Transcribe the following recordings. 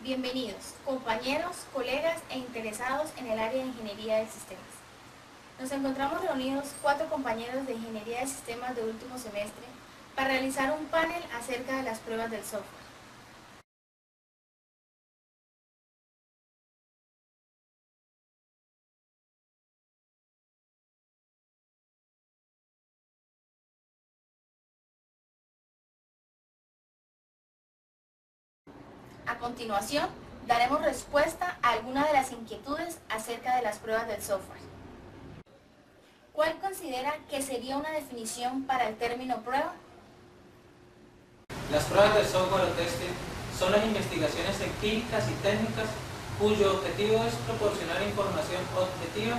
Bienvenidos, compañeros, colegas e interesados en el área de Ingeniería de Sistemas. Nos encontramos reunidos 4 compañeros de Ingeniería de Sistemas de último semestre para realizar un panel acerca de las pruebas del software. A continuación, daremos respuesta a algunas de las inquietudes acerca de las pruebas del software. ¿Cuál considera que sería una definición para el término prueba? Las pruebas de software o testing son las investigaciones empíricas y técnicas cuyo objetivo es proporcionar información objetiva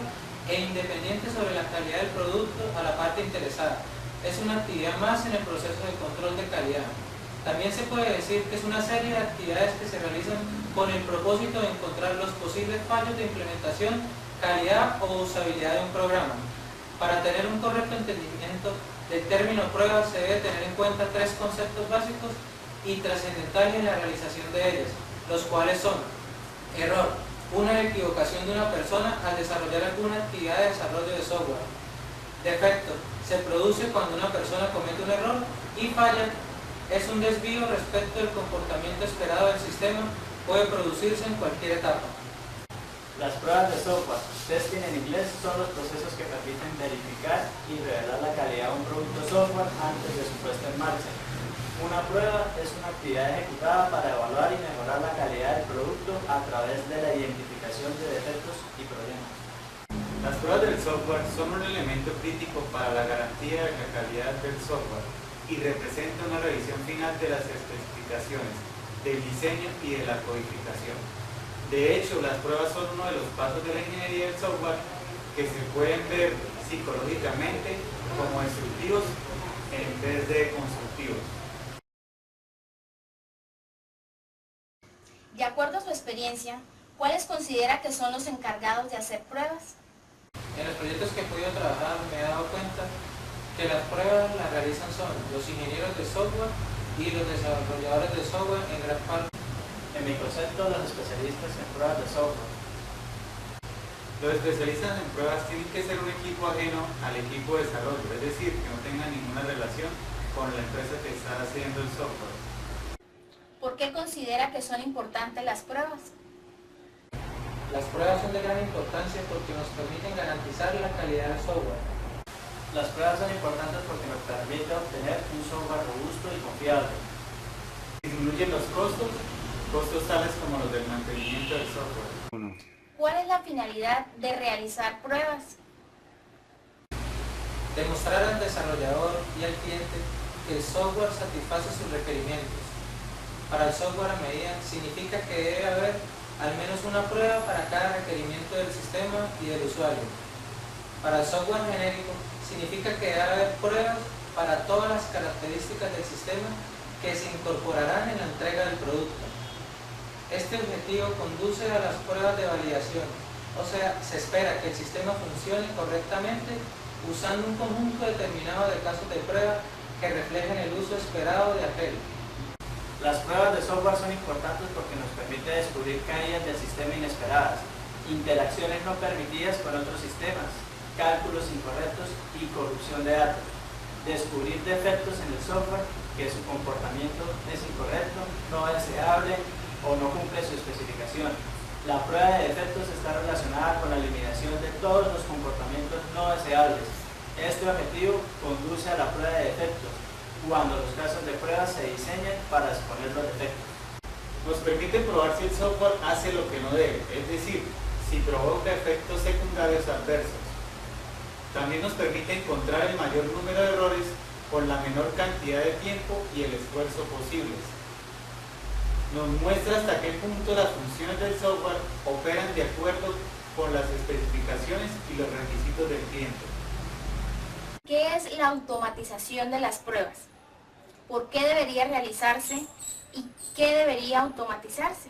e independiente sobre la calidad del producto a la parte interesada. Es una actividad más en el proceso de control de calidad. También se puede decir que es una serie de actividades que se realizan con el propósito de encontrar los posibles fallos de implementación, calidad o usabilidad de un programa. Para tener un correcto entendimiento del término prueba se debe tener en cuenta 3 conceptos básicos y trascendentales en la realización de ellas, los cuales son: error, una equivocación de una persona al desarrollar alguna actividad de desarrollo de software. Defecto, se produce cuando una persona comete un error. Y falla, es un desvío respecto del comportamiento esperado del sistema, puede producirse en cualquier etapa. Las pruebas de software, testing en inglés, son los procesos que permiten verificar y revelar la calidad de un producto software antes de su puesta en marcha. Una prueba es una actividad ejecutada para evaluar y mejorar la calidad del producto a través de la identificación de defectos y problemas. Las pruebas del software son un elemento crítico para la garantía de la calidad del software y representa una revisión final de las especificaciones, del diseño y de la codificación. De hecho, las pruebas son uno de los pasos de la ingeniería del software que se pueden ver psicológicamente como destructivos en vez de constructivos. De acuerdo a su experiencia, ¿cuáles considera que son los encargados de hacer pruebas? En los proyectos que he podido trabajar me he dado cuenta que las pruebas las realizan son los ingenieros de software y los desarrolladores de software en gran parte. En mi concepto, los especialistas en pruebas de software. Los especialistas en pruebas tienen que ser un equipo ajeno al equipo de desarrollo, es decir, que no tengan ninguna relación con la empresa que está haciendo el software. ¿Por qué considera que son importantes las pruebas? Las pruebas son de gran importancia porque nos permiten garantizar la calidad del software. Las pruebas son importantes porque nos permite obtener un software robusto y confiable. Disminuyen los costos tales como los del mantenimiento del software. ¿Cuál es la finalidad de realizar pruebas? Demostrar al desarrollador y al cliente que el software satisface sus requerimientos. Para el software a medida significa que debe haber al menos una prueba para cada requerimiento del sistema y del usuario. Para el software genérico significa que debe haber pruebas para todas las características del sistema que se incorporarán en la entrega del producto. Este objetivo conduce a las pruebas de validación, o sea, se espera que el sistema funcione correctamente usando un conjunto determinado de casos de prueba que reflejen el uso esperado de aquel. Las pruebas de software son importantes porque nos permite descubrir caídas del sistema inesperadas, interacciones no permitidas con otros sistemas, cálculos incorrectos y corrupción de datos. Descubrir defectos en el software, que su comportamiento es incorrecto, no deseable o no cumple su especificación. La prueba de defectos está relacionada con la eliminación de todos los comportamientos no deseables. Este objetivo conduce a la prueba de defectos, cuando los casos de prueba se diseñan para exponer los defectos. Nos permite probar si el software hace lo que no debe, es decir, si provoca efectos secundarios adversos. También nos permite encontrar el mayor número de errores con la menor cantidad de tiempo y el esfuerzo posibles. Nos muestra hasta qué punto las funciones del software operan de acuerdo con las especificaciones y los requisitos del cliente. ¿Qué es la automatización de las pruebas? ¿Por qué debería realizarse y qué debería automatizarse?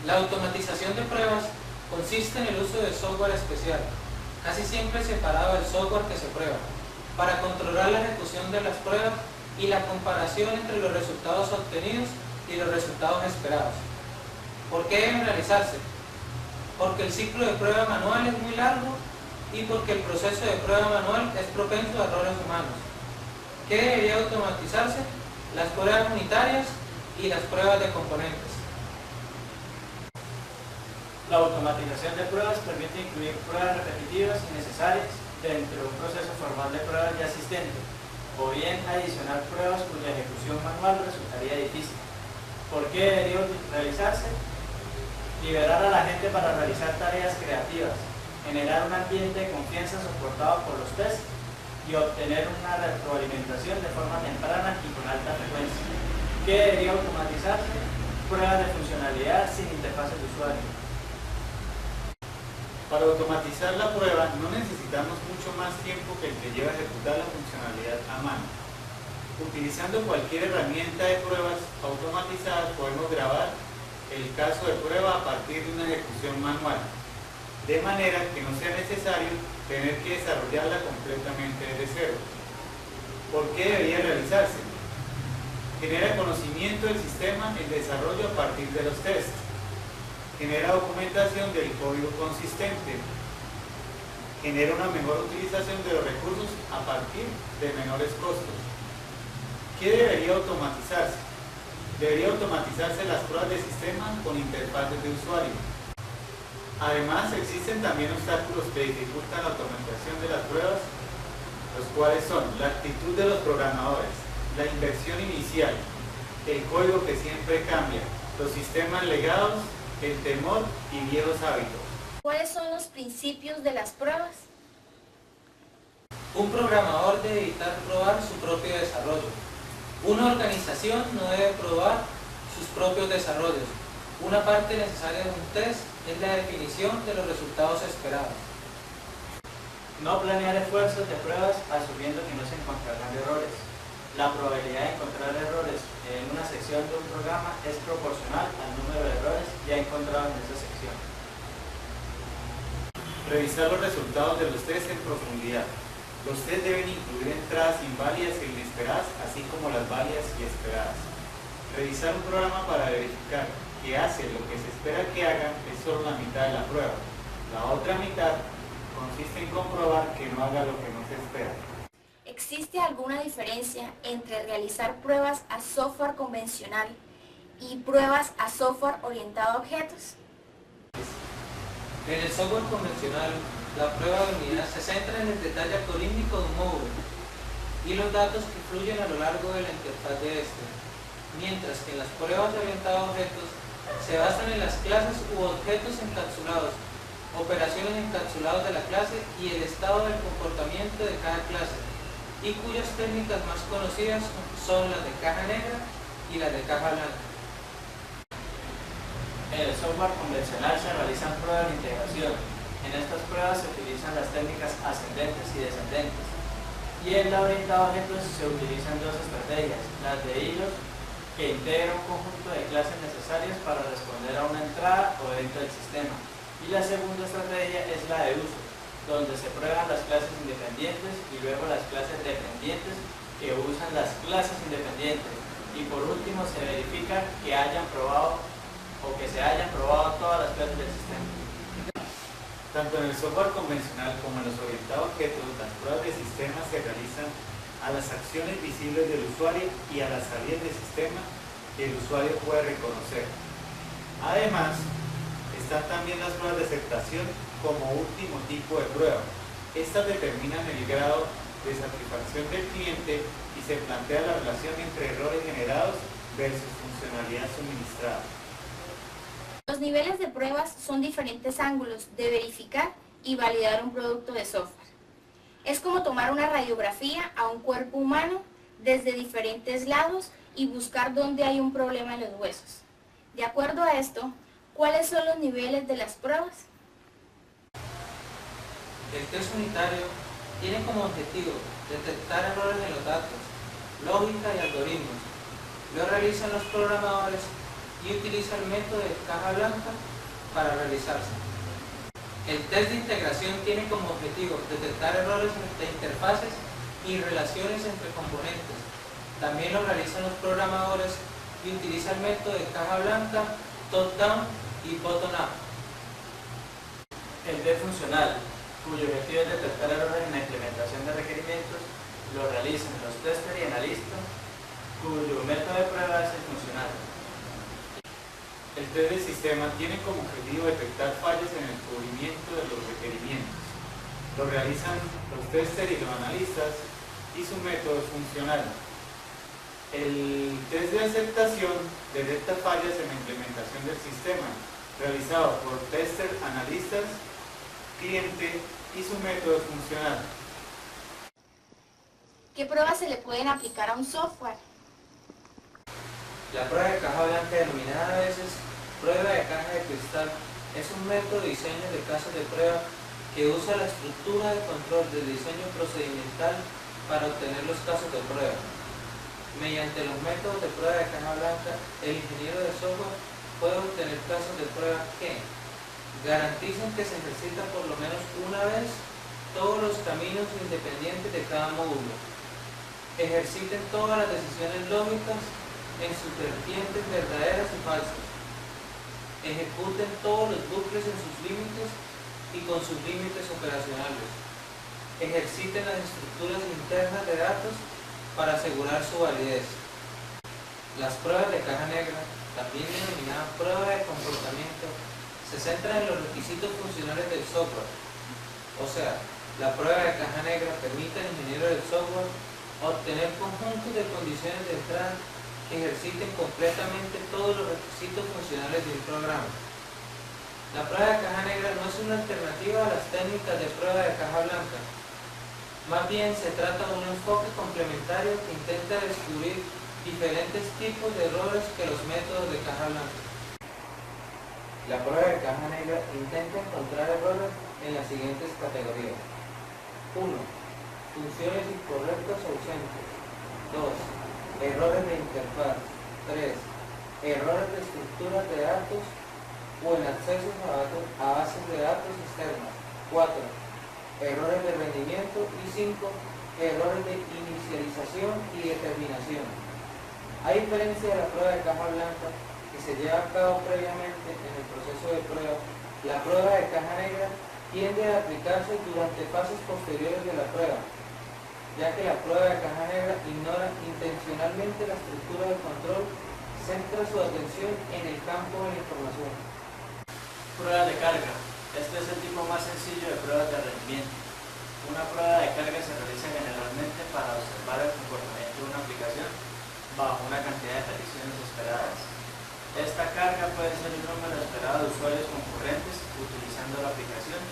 La automatización de pruebas consiste en el uso de software especial, casi siempre separado del software que se prueba, para controlar la ejecución de las pruebas y la comparación entre los resultados obtenidos y los resultados esperados. ¿Por qué deben realizarse? Porque el ciclo de prueba manual es muy largo y porque el proceso de prueba manual es propenso a errores humanos. ¿Qué debería automatizarse? Las pruebas unitarias y las pruebas de componentes. La automatización de pruebas permite incluir pruebas repetitivas y necesarias dentro de un proceso formal de pruebas ya existente, o bien adicionar pruebas cuya ejecución manual resultaría difícil. ¿Por qué debería realizarse? Liberar a la gente para realizar tareas creativas, generar un ambiente de confianza soportado por los tests y obtener una retroalimentación de forma temprana y con alta frecuencia. ¿Qué debería automatizarse? Pruebas de funcionalidad sin interfaces de usuario. Para automatizar la prueba no necesitamos mucho más tiempo que el que lleva a ejecutar la funcionalidad a mano. Utilizando cualquier herramienta de pruebas automatizadas podemos grabar el caso de prueba a partir de una ejecución manual, de manera que no sea necesario tener que desarrollarla completamente desde cero. ¿Por qué debería realizarse? Genera conocimiento del sistema en desarrollo a partir de los tests. Genera documentación del código consistente, genera una mejor utilización de los recursos a partir de menores costos. ¿Qué debería automatizarse? Debería automatizarse las pruebas de sistema con interfaces de usuario. Además, existen también obstáculos que dificultan la automatización de las pruebas, los cuales son la actitud de los programadores, la inversión inicial, el código que siempre cambia, los sistemas legados, el temor y viejos hábitos. ¿Cuáles son los principios de las pruebas? Un programador debe evitar probar su propio desarrollo. Una organización no debe probar sus propios desarrollos. Una parte necesaria de un test es la definición de los resultados esperados. No planear esfuerzos de pruebas asumiendo que no se encontrarán errores. La probabilidad de encontrar errores en una sección de un programa es proporcional al número de errores ya encontrados en esa sección. Revisar los resultados de los tests en profundidad. Los tests deben incluir entradas inválidas e inesperadas, así como las válidas y esperadas. Revisar un programa para verificar que hace lo que se espera que haga es solo la mitad de la prueba. La otra mitad consiste en comprobar que no haga lo que no se espera. ¿Existe alguna diferencia entre realizar pruebas a software convencional y pruebas a software orientado a objetos? En el software convencional, la prueba de unidad se centra en el detalle algorítmico de un módulo y los datos que fluyen a lo largo de la interfaz de este, mientras que en las pruebas orientadas a objetos se basan en las clases u objetos encapsulados, operaciones encapsuladas de la clase y el estado del comportamiento de cada clase, y cuyas técnicas más conocidas son las de caja negra y las de caja blanca. En el software convencional se realizan pruebas de integración. En estas pruebas se utilizan las técnicas ascendentes y descendentes. Y en la orientada a objetos se utilizan dos estrategias, las de hilos, que integra un conjunto de clases necesarias para responder a una entrada o evento del sistema. Y la segunda estrategia es la de uso, donde se prueban las clases independientes y luego las clases dependientes que usan las clases independientes. Y por último se verifica que hayan probado o que se hayan probado todas las clases del sistema. Tanto en el software convencional como en los orientados a objetos, las pruebas de sistema se realizan a las acciones visibles del usuario y a las salidas del sistema que el usuario puede reconocer. Además, están también las pruebas de aceptación como último tipo de prueba. Estas determinan el grado de satisfacción del cliente y se plantea la relación entre errores generados versus funcionalidad suministrada. Los niveles de pruebas son diferentes ángulos de verificar y validar un producto de software. Es como tomar una radiografía a un cuerpo humano desde diferentes lados y buscar dónde hay un problema en los huesos. De acuerdo a esto, ¿cuáles son los niveles de las pruebas? El test unitario tiene como objetivo detectar errores en los datos, lógica y algoritmos. Lo realizan los programadores y utiliza el método de caja blanca para realizarse. El test de integración tiene como objetivo detectar errores de interfaces y relaciones entre componentes. También lo realizan los programadores y utiliza el método de caja blanca top-down y bottom-up. El test funcional, cuyo objetivo es detectar errores en la implementación de requerimientos, lo realizan los testers y analistas, cuyo método de prueba es el funcional. El test de sistema tiene como objetivo detectar fallas en el cubrimiento de los requerimientos. Lo realizan los testers y los analistas y su método es funcional. El test de aceptación detecta fallas en la implementación del sistema, realizado por testers, analistas, cliente y su método es funcional. ¿Qué pruebas se le pueden aplicar a un software? La prueba de caja blanca, denominada a veces prueba de caja de cristal, es un método de diseño de casos de prueba que usa la estructura de control del diseño procedimental para obtener los casos de prueba. Mediante los métodos de prueba de caja blanca, el ingeniero de software puede obtener casos de prueba que garantizan que se ejercita por lo menos una vez todos los caminos independientes de cada módulo, ejerciten todas las decisiones lógicas en sus vertientes verdaderas y falsas, ejecuten todos los bucles en sus límites y con sus límites operacionales, ejerciten las estructuras internas de datos para asegurar su validez. Las pruebas de caja negra, también denominadas prueba de comportamiento, se centran en los requisitos funcionales del software. O sea, la prueba de caja negra permite al ingeniero del software obtener conjuntos de condiciones de entrada que ejerciten completamente todos los requisitos funcionales de un programa. La prueba de caja negra no es una alternativa a las técnicas de prueba de caja blanca. Más bien se trata de un enfoque complementario que intenta descubrir diferentes tipos de errores que los métodos de caja blanca. La prueba de caja negra intenta encontrar errores en las siguientes categorías. 1. Funciones incorrectas o ausentes. 2. Errores de interfaz. 3. Errores de estructuras de datos o en accesos a bases de datos externas. 4. Errores de rendimiento. Y 5. Errores de inicialización y determinación. A diferencia de la prueba de caja blanca, que se lleva a cabo previamente en el proceso de prueba, la prueba de caja negra tiende a aplicarse durante fases posteriores de la prueba, ya que la prueba de caja negra ignora intencionalmente la estructura de control, centra su atención en el campo de la información. Pruebas de carga. Este es el tipo más sencillo de pruebas de rendimiento. Una prueba de carga se realiza generalmente para observar el comportamiento de una aplicación bajo una cantidad de peticiones esperadas. Esta carga puede ser el número esperado de usuarios concurrentes utilizando la aplicación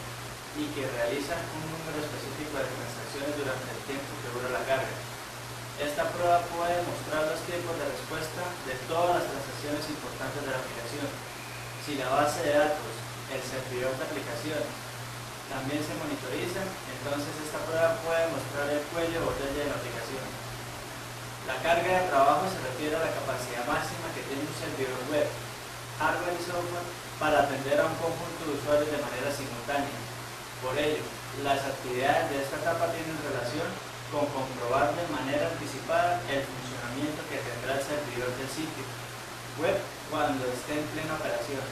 y que realizan un número específico de transacciones durante el tiempo que dura la carga. Esta prueba puede mostrar los tiempos de respuesta de todas las transacciones importantes de la aplicación. Si la base de datos, el servidor de aplicación, también se monitoriza, entonces esta prueba puede mostrar el cuello o botella de la aplicación. La carga de trabajo se refiere a la capacidad máxima que tiene un servidor web, hardware y software para atender a un conjunto de usuarios de manera simultánea. Por ello, las actividades de esta etapa tienen relación con comprobar de manera anticipada el funcionamiento que tendrá el servidor del sitio web cuando esté en plena operación.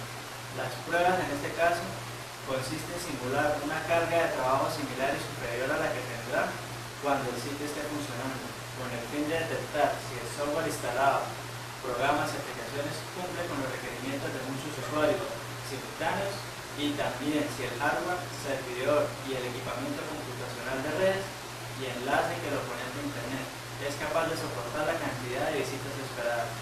Las pruebas en este caso consiste en simular una carga de trabajo similar y superior a la que tendrá cuando el sitio esté funcionando, con el fin de detectar si el software instalado, programas y aplicaciones cumple con los requerimientos de muchos usuarios simultáneos y también si el hardware, servidor y el equipamiento computacional de redes y enlace que lo conecta a internet es capaz de soportar la cantidad de visitas esperadas.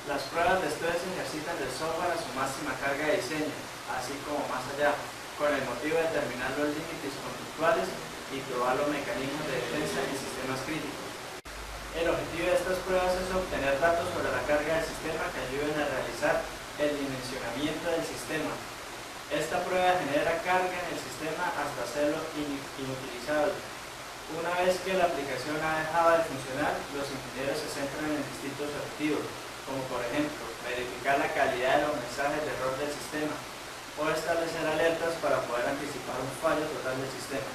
Las pruebas de estrés ejercitan el software a su máxima carga de diseño, así como más allá, con el motivo de determinar los límites conductuales y probar los mecanismos de defensa en sistemas críticos. El objetivo de estas pruebas es obtener datos sobre la carga del sistema que ayuden a realizar el dimensionamiento del sistema. Esta prueba genera carga en el sistema hasta hacerlo inutilizable. Una vez que la aplicación ha dejado de funcionar, los ingenieros se centran en distintos objetivos, como por ejemplo, verificar la calidad de los mensajes de error del sistema o establecer alertas para poder anticipar un fallo total del sistema.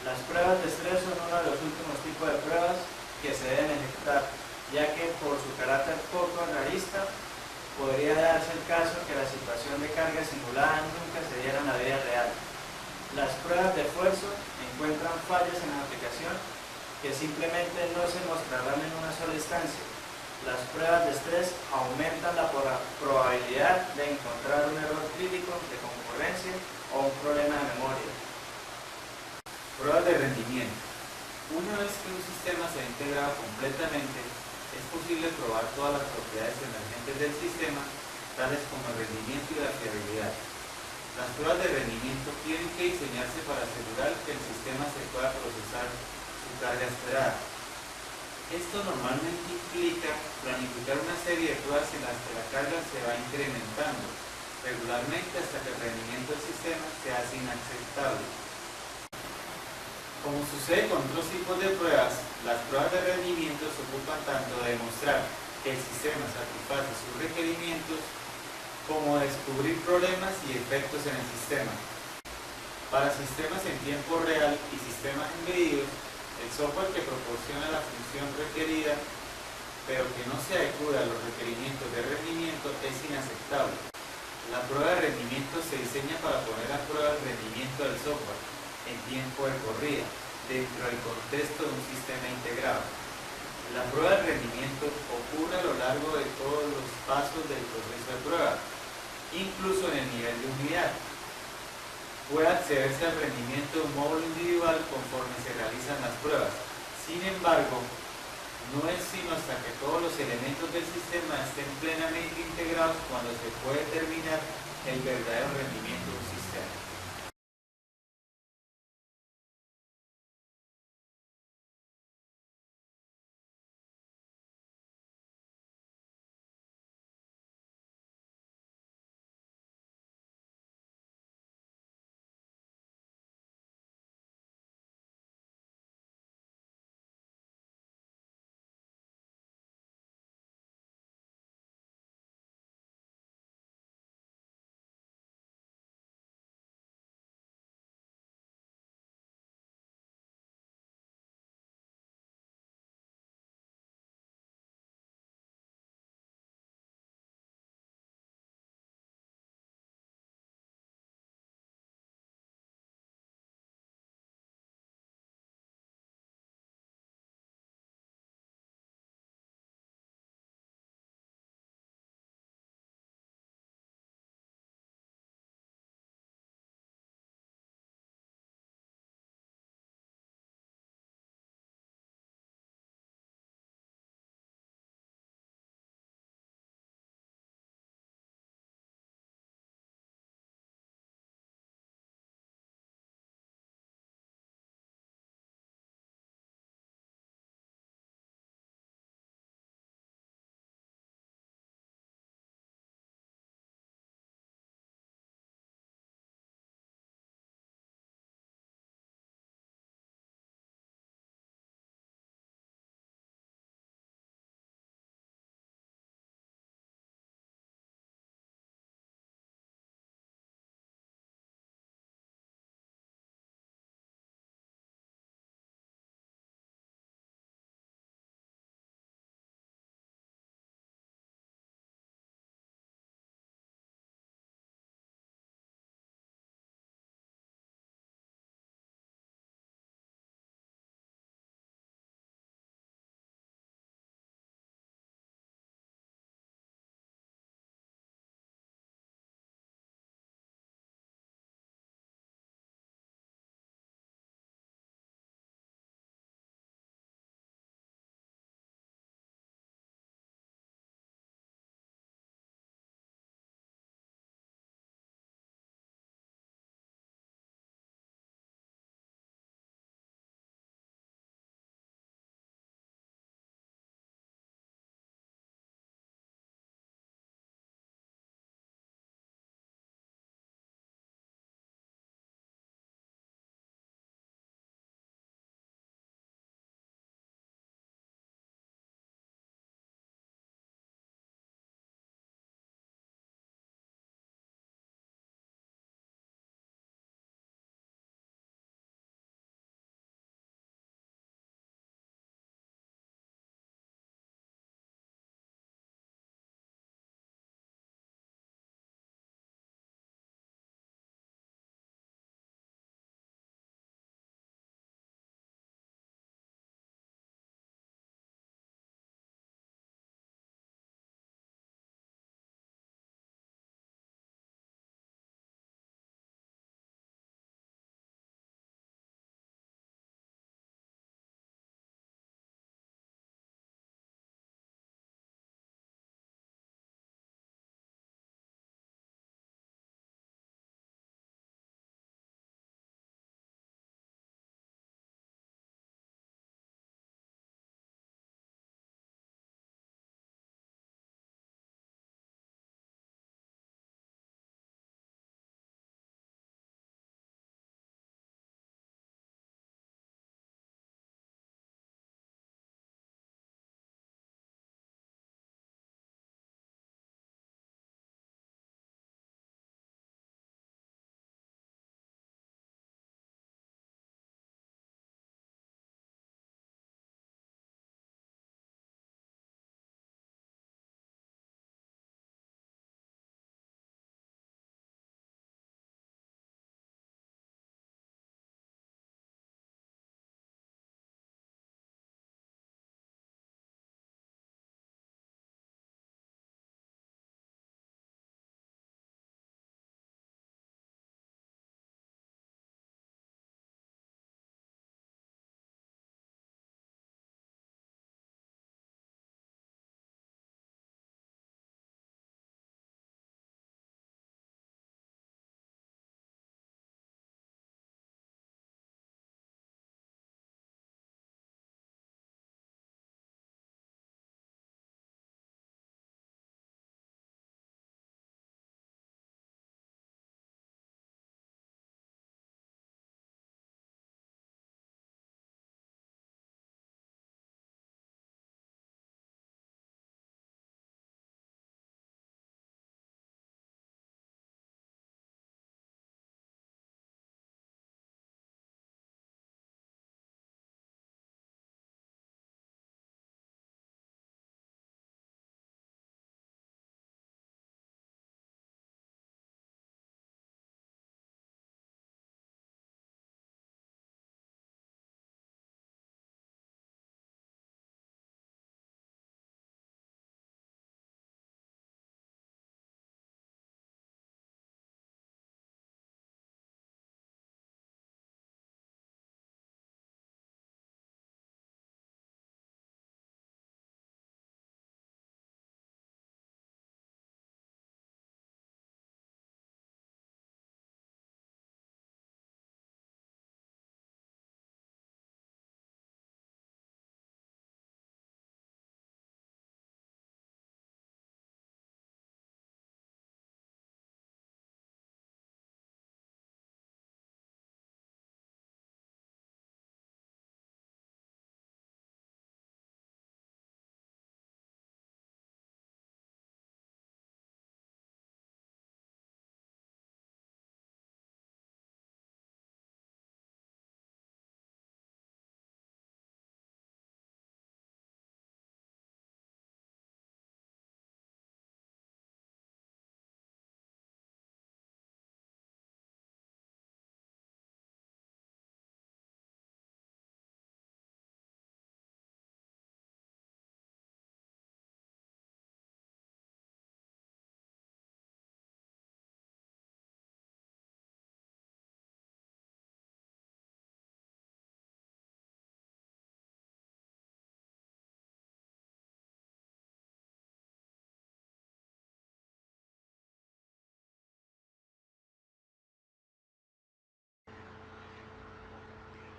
Las pruebas de estrés son uno de los últimos tipos de pruebas que se deben ejecutar, ya que por su carácter poco realista podría darse el caso que la situación de carga simulada nunca se diera en la vida real. Las pruebas de esfuerzo encuentran fallas en la aplicación que simplemente no se mostrarán en una sola instancia. Las pruebas de estrés aumentan la probabilidad de encontrar un error crítico de concurrencia o un problema de memoria. Pruebas de rendimiento. Una vez que un sistema se ha integrado completamente, es posible probar todas las propiedades emergentes del sistema, tales como el rendimiento y la fiabilidad. Las pruebas de rendimiento tienen que diseñarse para asegurar que el sistema se pueda procesar su carga esperada. Esto normalmente implica planificar una serie de pruebas en las que la carga se va incrementando regularmente hasta que el rendimiento del sistema se hace inaceptable. Como sucede con otros tipos de pruebas, las pruebas de rendimiento se ocupan tanto de demostrar que el sistema satisface sus requerimientos como de descubrir problemas y defectos en el sistema. Para sistemas en tiempo real y sistemas embedidos, el software que proporciona la función requerida, pero que no se adecua a los requerimientos de rendimiento, es inaceptable. La prueba de rendimiento se diseña para poner a prueba el rendimiento del software en tiempo de corrida, dentro del contexto de un sistema integrado. La prueba de rendimiento ocurre a lo largo de todos los pasos del proceso de prueba, incluso en el nivel de unidad. Puede accederse al rendimiento de un módulo individual conforme se realizan las pruebas. Sin embargo, no es sino hasta que todos los elementos del sistema estén plenamente integrados cuando se puede determinar el verdadero rendimiento de un sistema.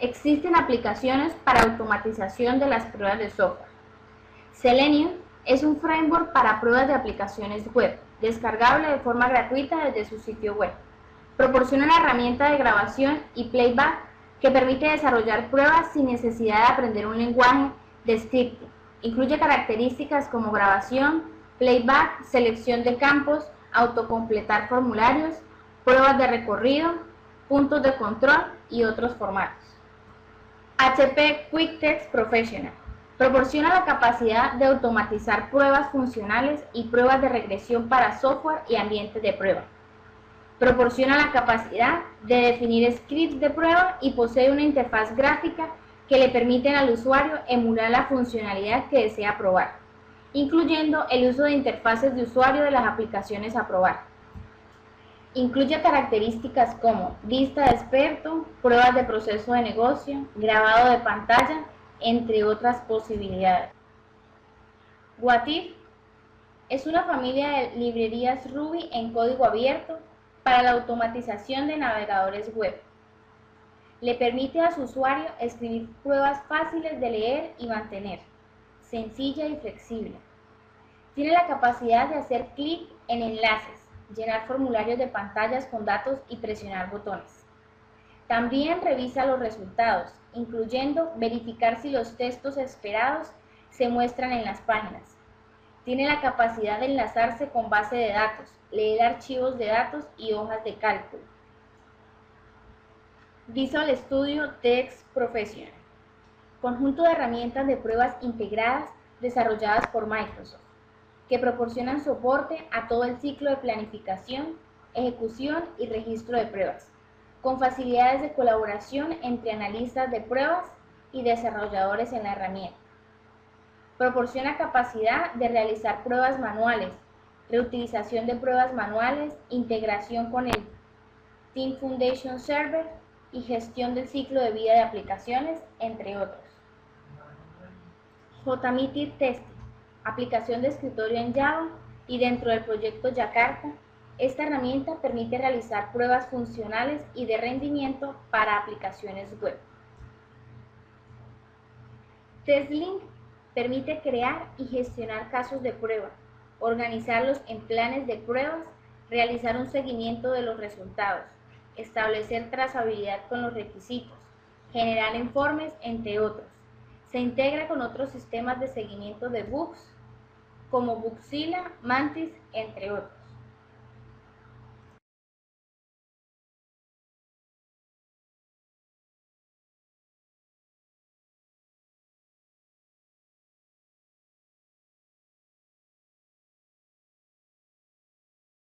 Existen aplicaciones para automatización de las pruebas de software. Selenium es un framework para pruebas de aplicaciones web, descargable de forma gratuita desde su sitio web. Proporciona una herramienta de grabación y playback que permite desarrollar pruebas sin necesidad de aprender un lenguaje de scripting. Incluye características como grabación, playback, selección de campos, autocompletar formularios, pruebas de recorrido, puntos de control y otros formatos. HP QuickTest Professional proporciona la capacidad de automatizar pruebas funcionales y pruebas de regresión para software y ambientes de prueba. Proporciona la capacidad de definir scripts de prueba y posee una interfaz gráfica que le permiten al usuario emular la funcionalidad que desea probar, incluyendo el uso de interfaces de usuario de las aplicaciones a probar. Incluye características como lista de experto, pruebas de proceso de negocio, grabado de pantalla, entre otras posibilidades. Watif es una familia de librerías Ruby en código abierto para la automatización de navegadores web. Le permite a su usuario escribir pruebas fáciles de leer y mantener, sencilla y flexible. Tiene la capacidad de hacer clic en enlaces, llenar formularios de pantallas con datos y presionar botones. También revisa los resultados, incluyendo verificar si los textos esperados se muestran en las páginas. Tiene la capacidad de enlazarse con base de datos, leer archivos de datos y hojas de cálculo. Visual Studio Text Professional, conjunto de herramientas de pruebas integradas desarrolladas por Microsoft, que proporcionan soporte a todo el ciclo de planificación, ejecución y registro de pruebas, con facilidades de colaboración entre analistas de pruebas y desarrolladores en la herramienta. Proporciona capacidad de realizar pruebas manuales, reutilización de pruebas manuales, integración con el Team Foundation Server y gestión del ciclo de vida de aplicaciones, entre otros. JMeter Testing, aplicación de escritorio en Java y dentro del proyecto Jakarta. Esta herramienta permite realizar pruebas funcionales y de rendimiento para aplicaciones web. TestLink permite crear y gestionar casos de prueba, organizarlos en planes de pruebas, realizar un seguimiento de los resultados, establecer trazabilidad con los requisitos, generar informes, entre otros. Se integra con otros sistemas de seguimiento de bugs, como Bugzilla, Mantis, entre otros.